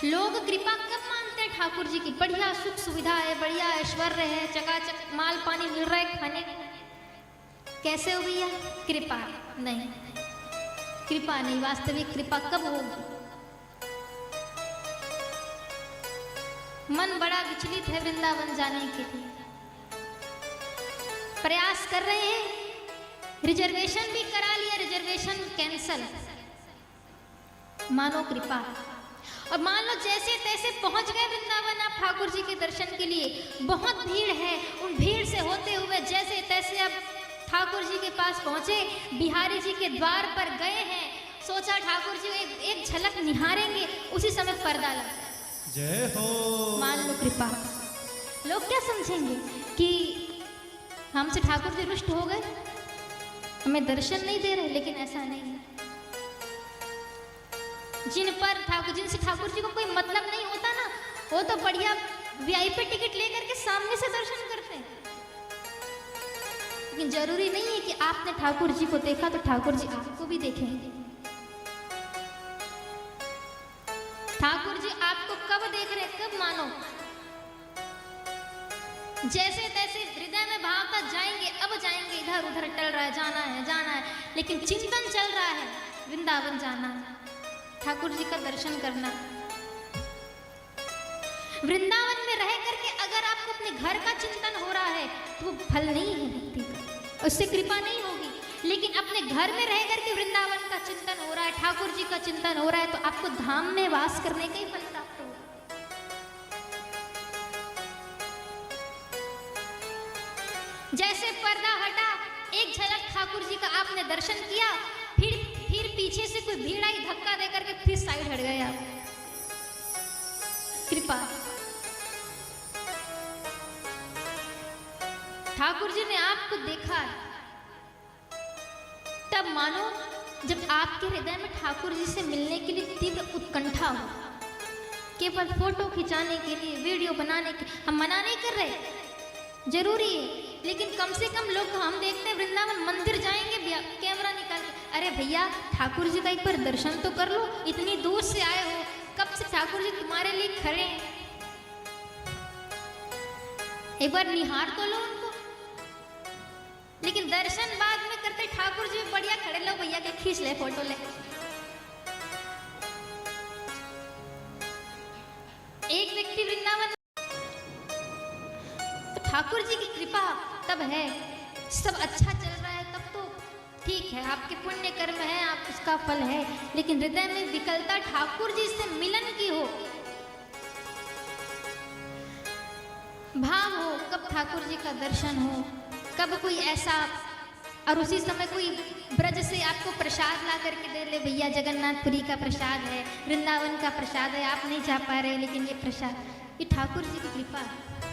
लोग कृपा कब मानते हैं ठाकुर जी की? बढ़िया सुख सुविधा है, बढ़िया ऐश्वर्य है, चकाचक माल पानी मिल रहा है खाने को, कैसे हो भैया? कृपा नहीं, कृपा नहीं। वास्तविक कृपा कब होगी? मन बड़ा विचलित है वृंदावन जाने के लिए, प्रयास कर रहे हैं, रिजर्वेशन भी करा लिया, रिजर्वेशन कैंसल। मानो कृपा। और मान लो जैसे तैसे पहुंच गए वृंदावन आप ठाकुर जी के दर्शन के लिए, बहुत भीड़ है, उन भीड़ से होते हुए जैसे तैसे अब ठाकुर जी के पास पहुंचे, बिहारी जी के द्वार पर गए हैं, सोचा ठाकुर जी एक झलक निहारेंगे, उसी समय पर्दा लगा। जय हो। मान लो कृपा। लोग क्या समझेंगे कि हमसे ठाकुर जी रुष्ट हो गए, हमें दर्शन नहीं दे रहे, लेकिन ऐसा नहीं है। जिनसे ठाकुर जी को कोई मतलब नहीं होता ना, वो तो बढ़िया वीआईपी टिकट लेकर के सामने से दर्शन करते हैं। लेकिन जरूरी नहीं है कि आपने ठाकुर जी को देखा तो ठाकुर जी आपको भी देखेंगे। ठाकुर जी आपको कब देख रहे, कब मानो? जैसे तैसे हृदय में भाव था जाएंगे, अब जाएंगे, इधर उधर टल रहा है, जाना है, लेकिन चिंतन चल रहा है, वृंदावन जाना है, ठाकुर जी का दर्शन करना। वृंदावन में रह करके अगर आपको अपने घर का चिंतन हो रहा है तो वो फल नहीं है भक्ति का, उससे कृपा नहीं होगी। लेकिन अपने घर में रह करके वृंदावन का चिंतन हो रहा है, ठाकुर जी का चिंतन हो रहा है, तो आपको धाम में वास करने का ही फल प्राप्त होगा। जैसे पर्दा हटा, एक झलक ठाकुर जी का आपने दर्शन किया, फिर पीछे से कोई भीड़ आई, धक्का देकर के फिर साइड हट गए आप। कृपा। ठाकुर जी ने आपको देखा, तब मानो जब आपके हृदय में ठाकुर जी से मिलने के लिए तीव्र उत्कंठा हो, केवल फोटो खिंचाने के लिए, वीडियो बनाने के, हम मना नहीं कर रहे, जरूरी है, लेकिन कम से कम लोग हम देखते हैं वृंदावन मंदिर जाएंगे, कैमरा निकाल के, अरे भैया ठाकुर जी का एक बार दर्शन तो कर लो, इतनी दूर से आए हो, कब से ठाकुर जी तुम्हारे लिए खड़े हैं, एक बार निहार तो लो उनको। लेकिन दर्शन बाद में करते, ठाकुर जी बढ़िया खड़े, लो भैया के खींच ले, फोटो ले। एक व्यक्ति वृंदावन, तो ठाकुर जी की कृपा तब है, सब अच्छा चल रहा है तब तो ठीक है, आपके पुण्य कर्म है, आप उसका फल है, लेकिन हृदय में विकलता, ठाकुर जी से मिलन की हो, भाव हो, कब ठाकुर जी का दर्शन हो, कब कोई ऐसा, और उसी समय कोई ब्रज से आपको प्रसाद ला करके दे ले, भैया जगन्नाथपुरी का प्रसाद है, वृंदावन का प्रसाद है, आप नहीं जा पा रहे, लेकिन ये प्रसाद, ये ठाकुर जी की कृपा है।